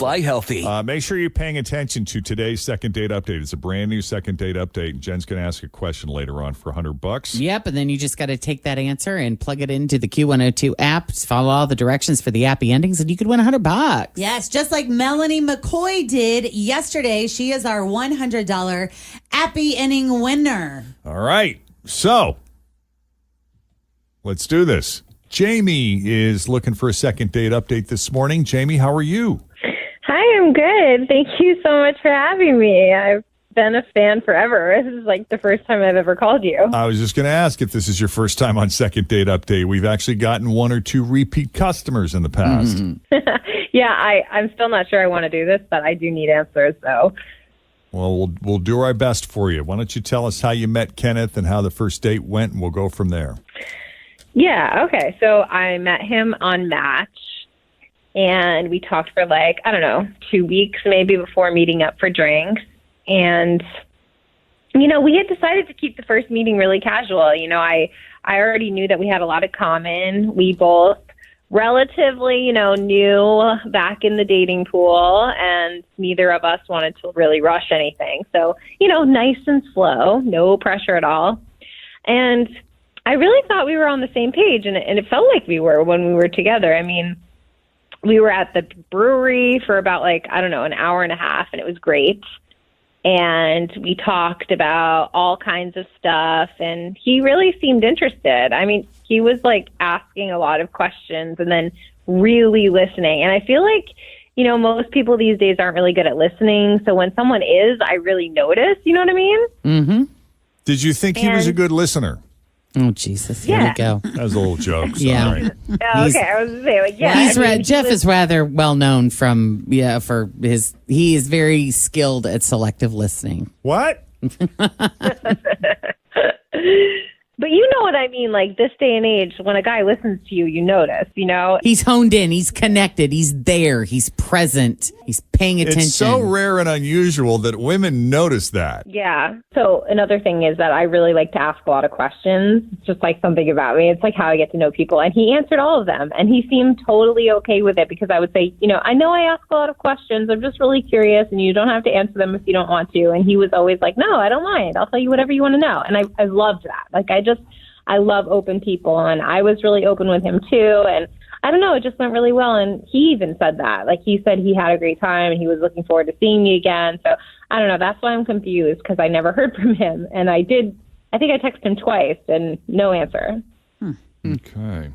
fly healthy. Make sure you're paying attention to today's second date update. It's a brand new second date update. Jen's going to ask a question later on for $100. Yep, and then you just got to take that answer and plug it into the Q102 app. Follow all the directions for the Appy endings, and you could win $100. Yes, just like Melanie McCoy did yesterday. She is our $100 Appy inning winner. All right. So, let's do this. Jamie is looking for a second date update this morning. Jamie, how are you? Hi, I'm good. Thank you so much for having me. I've been a fan forever. This is like the first time I've ever called you. I was just going to ask if this is your first time on Second Date Update. We've actually gotten one or two repeat customers in the past. Yeah, I'm still not sure I want to do this, but I do need answers, though. Well, we'll do our best for you. Why don't you tell us how you met Kenneth and how the first date went, and we'll go from there. Yeah, okay. So I met him on Match, and we talked for 2 weeks maybe before meeting up for drinks. And, we had decided to keep the first meeting really casual. I already knew that we had a lot in common. We both relatively, new back in the dating pool, and neither of us wanted to really rush anything. So, nice and slow, no pressure at all. And I really thought we were on the same page, and it felt like we were when we were together. I mean, we were at the brewery for about an hour and a half, and it was great. And we talked about all kinds of stuff, and he really seemed interested. I mean, he was asking a lot of questions and then really listening. And I feel like, most people these days aren't really good at listening. So when someone is, I really notice, you know what I mean? Mm-hmm. Did you think he was a good listener? Oh, Jesus. Here we go. That was a little joke. Yeah. Sorry. Okay. I was going to say, Jeff is rather well known for his, he is very skilled at selective listening. What? But you know what I mean? This day and age, when a guy listens to you, you notice, He's honed in. He's connected. He's there. He's present. He's paying attention. It's so rare and unusual that women notice that. Yeah. So another thing is that I really like to ask a lot of questions. It's just something about me. It's how I get to know people. And he answered all of them. And he seemed totally okay with it because I would say, I know I ask a lot of questions. I'm just really curious, and you don't have to answer them if you don't want to. And he was always like, no, I don't mind. I'll tell you whatever you want to know. And I loved that. I love open people, and I was really open with him too. And I don't know, it just went really well. And he even said that. He said he had a great time and he was looking forward to seeing me again. So I don't know. That's why I'm confused, because I never heard from him. And I think I texted him twice and no answer. Okay.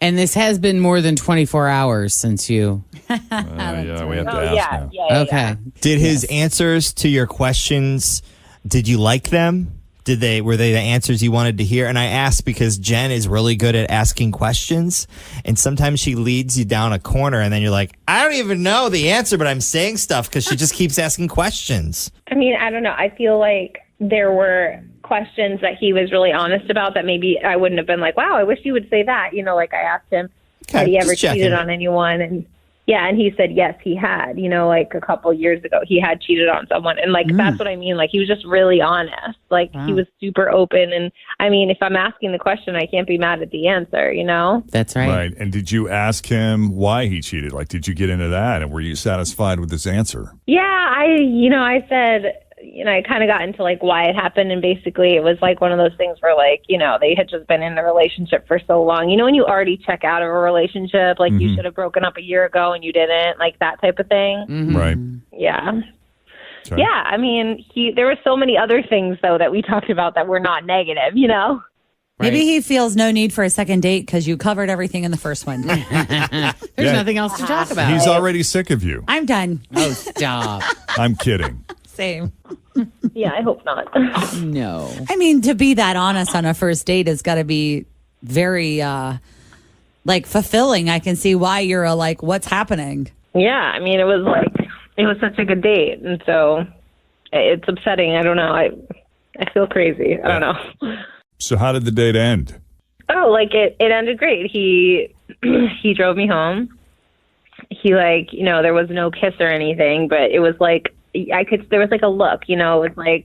And this has been more than 24 hours since you. Yeah, we have to ask now. Yeah, okay. yeah. Did his answers to your questions, did you like them? Were they the answers you wanted to hear? And I asked because Jenn is really good at asking questions, and sometimes she leads you down a corner, and then you're like, I don't even know the answer, but I'm saying stuff because she just keeps asking questions. I mean, I don't know. I feel like there were questions that he was really honest about that maybe I wouldn't have been like, wow, I wish you would say that. I asked him, had he ever cheated on anyone? And yeah, and he said, yes, he had, a couple years ago, he had cheated on someone. And that's what I mean. He was just really honest. Wow. He was super open. And I mean, if I'm asking the question, I can't be mad at the answer, That's right. Right. And did you ask him why he cheated? Did you get into that? And were you satisfied with his answer? Yeah, I said, I kind of got into why it happened, and basically it was one of those things where they had just been in the relationship for so long. When you already check out of a relationship, you should have broken up a year ago and you didn't, that type of thing. Mm-hmm. Right. Yeah. Sorry. Yeah, I mean, there were so many other things though that we talked about that were not negative, Right. Maybe he feels no need for a second date because you covered everything in the first one. There's nothing else to talk about. He's already sick of you. I'm done. Oh, stop. I'm kidding. Same. Yeah, I hope not. No. I mean, to be that honest on a first date has got to be very, fulfilling. I can see why you're what's happening? Yeah, I mean, it was such a good date, and so it's upsetting. I don't know. I feel crazy. I don't know. So how did the date end? Oh, it ended great. He drove me home. He there was no kiss or anything, but it was there was a look, it was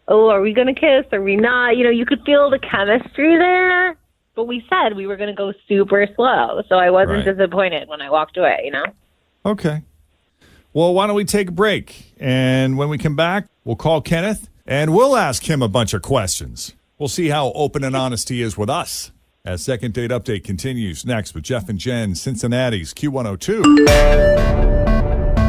oh, are we going to kiss? Are we not? You could feel the chemistry there, but we said we were going to go super slow. So I wasn't disappointed when I walked away, Okay. Well, why don't we take a break? And when we come back, we'll call Kenneth and we'll ask him a bunch of questions. We'll see how open and honest he is with us. As Second Date Update continues next with Jeff and Jenn, Cincinnati's Q102.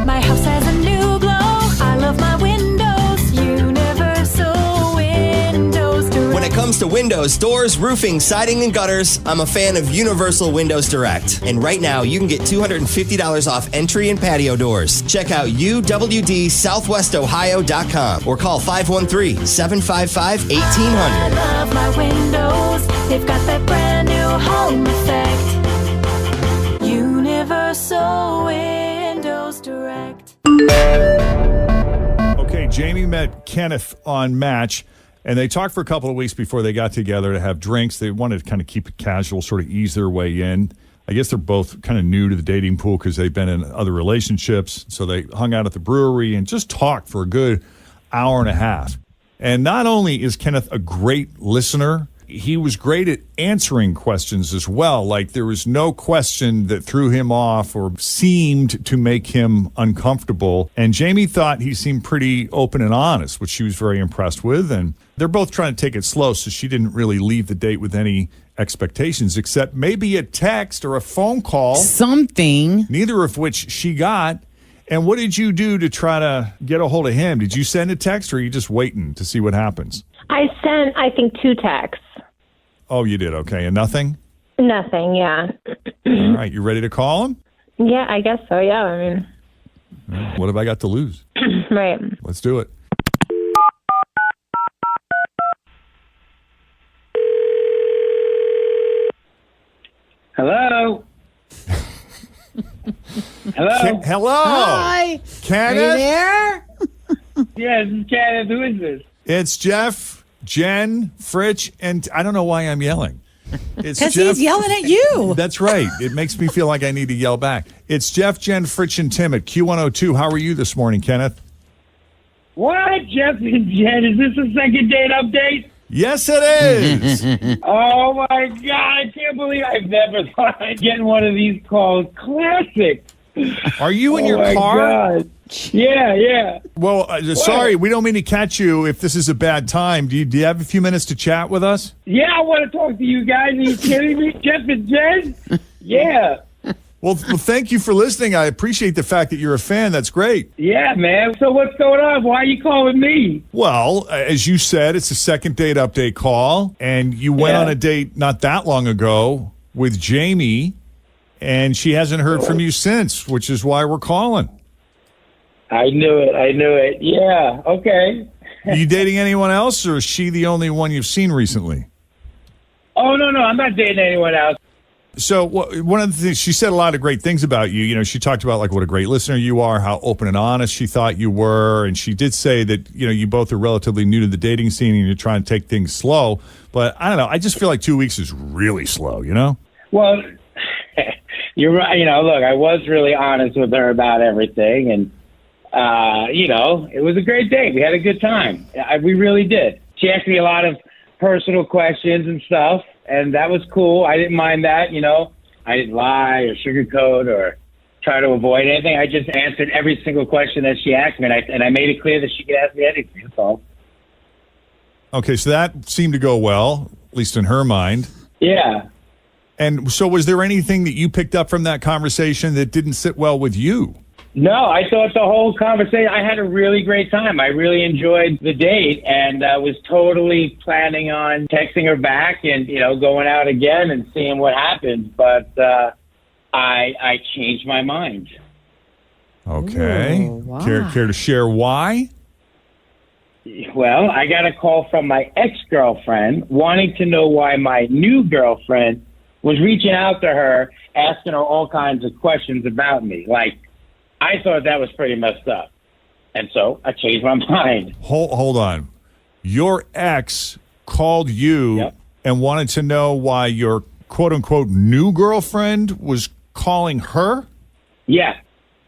My house has a new glow. I love my windows. Universal Windows Direct. When it comes to windows, doors, roofing, siding, and gutters, I'm a fan of Universal Windows Direct. And right now, you can get $250 off entry and patio doors. Check out uwdsouthwestohio.com or call 513-755-1800. I love my windows. They've got that brand new home effect. Universal Windows Direct. Okay, Jamie met Kenneth on Match, and they talked for a couple of weeks before they got together to have drinks. They wanted to kind of keep it casual, sort of ease their way in. I guess they're both kind of new to the dating pool because they've been in other relationships. So they hung out at the brewery and just talked for a good hour and a half. And not only is Kenneth a great listener, he was great at answering questions as well. Like there was no question that threw him off or seemed to make him uncomfortable. And Jamie thought he seemed pretty open and honest, which she was very impressed with. And they're both trying to take it slow, so she didn't really leave the date with any expectations, except maybe a text or a phone call. Something. Neither of which she got. And what did you do to try to get a hold of him? Did you send a text or are you just waiting to see what happens? I sent, I think, 2 texts. Oh, you did? Okay. And nothing? Nothing, yeah. All right. You ready to call him? Yeah, I guess so, yeah. I mean, What have I got to lose? right. Let's do it. Hello. Hello. Hello. Hi. Kenneth? Are you there? Yeah, this is Kenneth. Who is this? It's Jeff, Jenn, Fritch, and I don't know why I'm yelling. It's Because Jeff. he's yelling at you. That's right. It makes me feel like I need to yell back. It's Jeff, Jenn, Fritch, and Tim at Q102. How are you this morning, Kenneth? What? Jeff and Jen, is this a second date update? Yes, it is. Oh, my God. I can't believe I've never thought I'd get one of these calls. Classic. Are you in Oh, your my car? God. Yeah. Well, sorry, we don't mean to catch you if this is a bad time. Do you have a few minutes to chat with us? Yeah, I want to talk to you guys. Are you kidding me? Jeff and Jen? Yeah. Well, thank you for listening. I appreciate the fact that you're a fan. That's great. Yeah, man. So what's going on? Why are you calling me? Well, as you said, it's a second date update call, and you went Yeah. on a date not that long ago with Jamie, and she hasn't heard from you since, which is why we're calling. I knew it. Yeah, okay. Are you dating anyone else, or is she the only one you've seen recently? Oh, no, I'm not dating anyone else. So one of the things, she said a lot of great things about you. You know, she talked about like what a great listener you are, how open and honest she thought you were. And she did say that, you know, you both are relatively new to the dating scene and you're trying to take things slow. But I don't know. I just feel like 2 weeks is really slow, you know? Well, you're right. You know, look, I was really honest with her about everything. And, you know, it was a great day. We had a good time. We really did. She asked me a lot of personal questions and stuff. And that was cool. I didn't mind that, you know. I didn't lie or sugarcoat or try to avoid anything. I just answered every single question that she asked me, and I made it clear that she could ask me anything. That's all. Okay, so that seemed to go well, at least in her mind. Yeah. And so was there anything that you picked up from that conversation that didn't sit well with you? No, I thought the whole conversation, I had a really great time. I really enjoyed the date and was totally planning on texting her back and, you know, going out again and seeing what happens. But I changed my mind. Okay. Ooh, wow. Care to share why? Well, I got a call from my ex-girlfriend wanting to know why my new girlfriend was reaching out to her, asking her all kinds of questions about me. Like, I thought that was pretty messed up. And so I changed my mind. Hold on. Your ex called you Yep. and wanted to know why your quote-unquote new girlfriend was calling her? Yeah,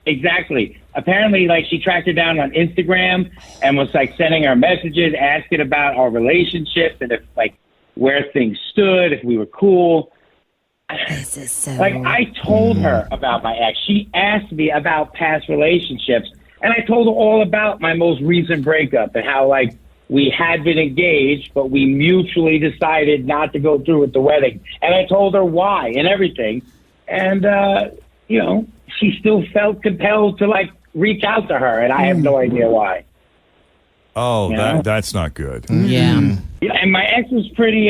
exactly. Apparently, like, she tracked her down on Instagram and was, like, sending her messages, asking about our relationship and if, like, where things stood, if we were cool. This is so. Like, I told her about my ex. She asked me about past relationships, and I told her all about my most recent breakup and how, like, we had been engaged, but we mutually decided not to go through with the wedding. And I told her why and everything. And, she still felt compelled to, like, reach out to her, and I have no idea why. Oh, You know? that's not good. Yeah. Yeah, and my ex was pretty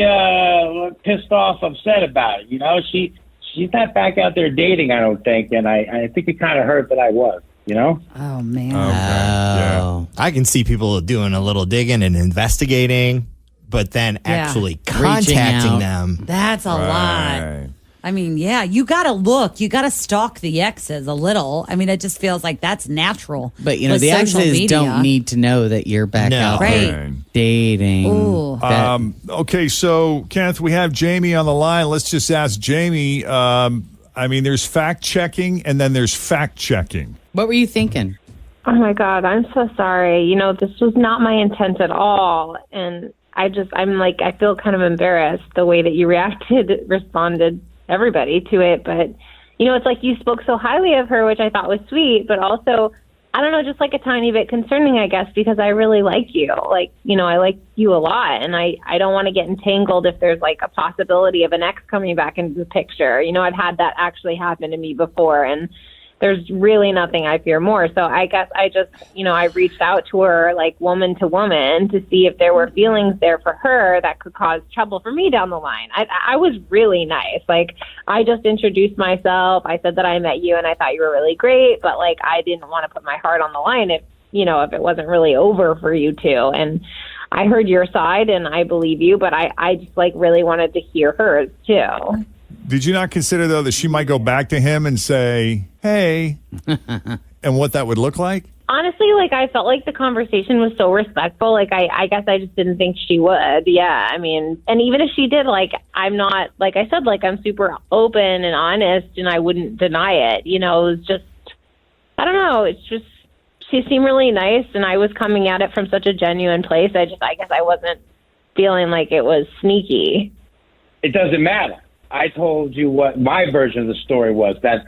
pissed off, upset about it. She's not back out there dating, I don't think, and I think it kind of hurt that I was. Oh man. Yeah. Oh. I can see people doing a little digging and investigating, but then actually contacting out. them. That's a lot. Right. I mean, yeah, you got to look. You got to stalk the exes a little. I mean, it just feels like that's natural. But, with the social exes media. don't need to know that you're back No. out Right. there dating. Ooh. That- Okay, so Kenneth, we have Jamie on the line. Let's just ask Jamie. There's fact checking and then there's fact checking. what were you thinking? Oh my God, I'm so sorry. This was not my intent at all. And I feel kind of embarrassed the way that you responded, everybody to it. But, it's like you spoke so highly of her, which I thought was sweet, but also, I don't know, just like a tiny bit concerning, I guess, because I really like you. Like, I like you a lot, and I don't want to get entangled if there's like a possibility of an ex coming back into the picture. I've had that actually happen to me before, and there's really nothing I fear more. So I guess I just, I reached out to her like woman to woman to see if there were feelings there for her that could cause trouble for me down the line. I was really nice. Like, I just introduced myself. I said that I met you and I thought you were really great, but like, I didn't want to put my heart on the line if it wasn't really over for you two. And I heard your side and I believe you, but I just like really wanted to hear hers too. Did you not consider, though, that she might go back to him and say, hey, and what that would look like? Honestly, like, I felt like the conversation was so respectful. Like, I guess I just didn't think she would. Yeah, I mean, and even if she did, like, I'm not, like I said, like, I'm super open and honest, and I wouldn't deny it. It was just, I don't know, it's just, she seemed really nice, and I was coming at it from such a genuine place. I guess I wasn't feeling like it was sneaky. It doesn't matter. I told you what my version of the story was, that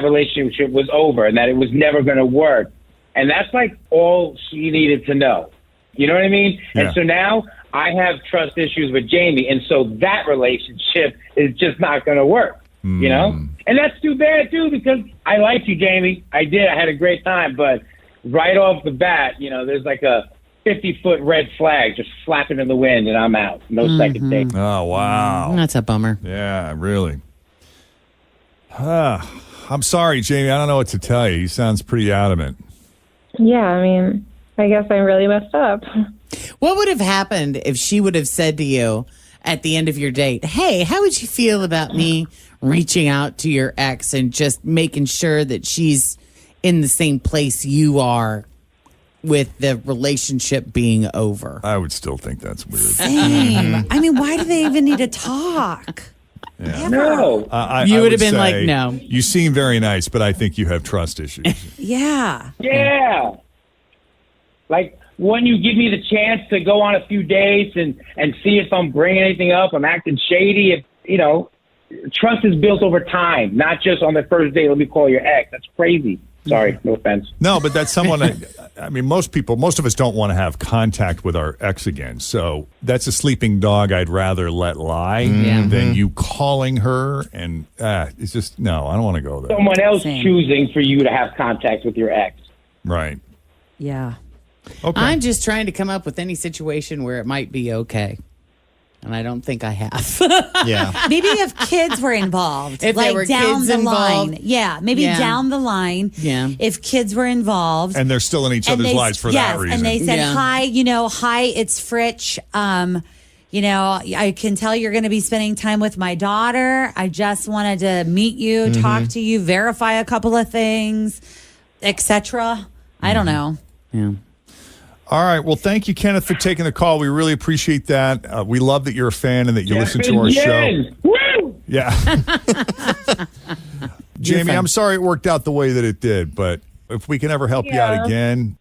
relationship was over and that it was never going to work. And that's like all she needed to know. You know what I mean? Yeah. And so now I have trust issues with Jamie. And so that relationship is just not going to work, you know? And that's too bad, too, because I liked you, Jamie. I did. I had a great time. But right off the bat, there's like a 50-foot red flag just flapping in the wind, and I'm out. No second date. Oh, wow. That's a bummer. Yeah, really. I'm sorry, Jamie. I don't know what to tell you. He sounds pretty adamant. Yeah, I mean, I guess I really messed up. What would have happened if she would have said to you at the end of your date, hey, how would you feel about me reaching out to your ex and just making sure that she's in the same place you are with the relationship being over? I would still think that's weird. Same. I mean, why do they even need to talk? No. You I would have been say, like, no. You seem very nice, but I think you have trust issues. Yeah. Yeah. Like, when you give me the chance to go on a few dates and see if I'm bringing anything up, I'm acting shady, trust is built over time, not just on the first date, let me call your ex. That's crazy. Sorry, no offense. No, but that's someone, most of us don't want to have contact with our ex again. So that's a sleeping dog I'd rather let lie than you calling her. And it's just, no, I don't want to go there. Someone else Same. choosing for you to have contact with your ex. Right. Yeah. Okay. I'm just trying to come up with any situation where it might be okay. And I don't think I have. Yeah. Maybe if kids were involved, If there like were down kids the involved. line. Yeah, maybe Yeah. down the line. Yeah. If kids were involved. And they're still in each other's lives for that reason. And they said, Yeah. hi, it's Fritch. I can tell you're going to be spending time with my daughter. I just wanted to meet you, talk to you, verify a couple of things, etc. I don't know. Yeah. All right. Well, thank you, Kenneth, for taking the call. We really appreciate that. We love that you're a fan and that you listen to our show. Jenn! Woo! Yeah. Jamie, I'm sorry it worked out the way that it did, but if we can ever help you out again,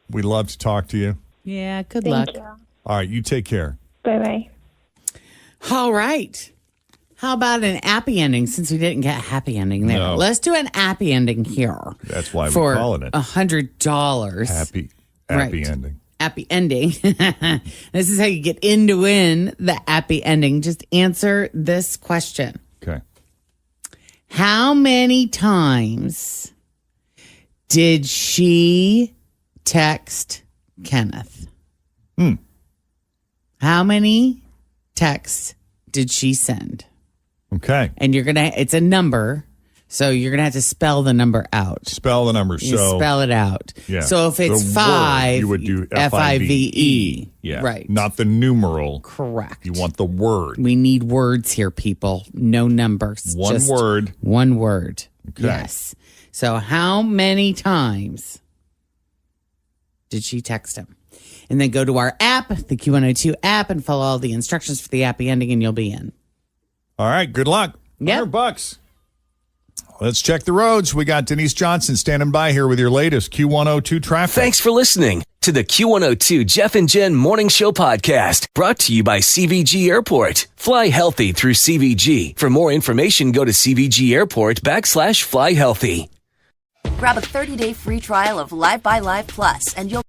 we'd love to talk to you. Yeah. Good luck. Thank you. All right. You take care. Bye-bye. All right. How about an Appy ending since we didn't get a happy ending there? No. Let's do an Appy ending here. That's why for we're calling it $100. Happy Right. ending. Appy ending. This is how you get in to win the Appy ending. Just answer this question. Okay. How many times did she text Kenneth? How many texts did she send? Okay. And it's a number, so you're gonna have to spell the number out. Spell the number. You spell it out. Yeah. So if it's The 5, word, you would do F-I-V-E. Yeah. Right. Not the numeral. Correct. You want the word. We need words here, people. No numbers. One Just word. One word. Okay. Yes. So how many times did she text him? And then go to our app, the Q102 app, and follow all the instructions for the Appy ending, and you'll be in. All right. Good luck. Yep. $100. Let's check the roads. We got Denise Johnson standing by here with your latest Q102 traffic. Thanks for listening to the Q102 Jeff and Jen Morning Show podcast, brought to you by CVG Airport. Fly healthy through CVG. For more information, go to CVG Airport /fly healthy. Grab a 30-day free trial of Live by Live Plus, and you'll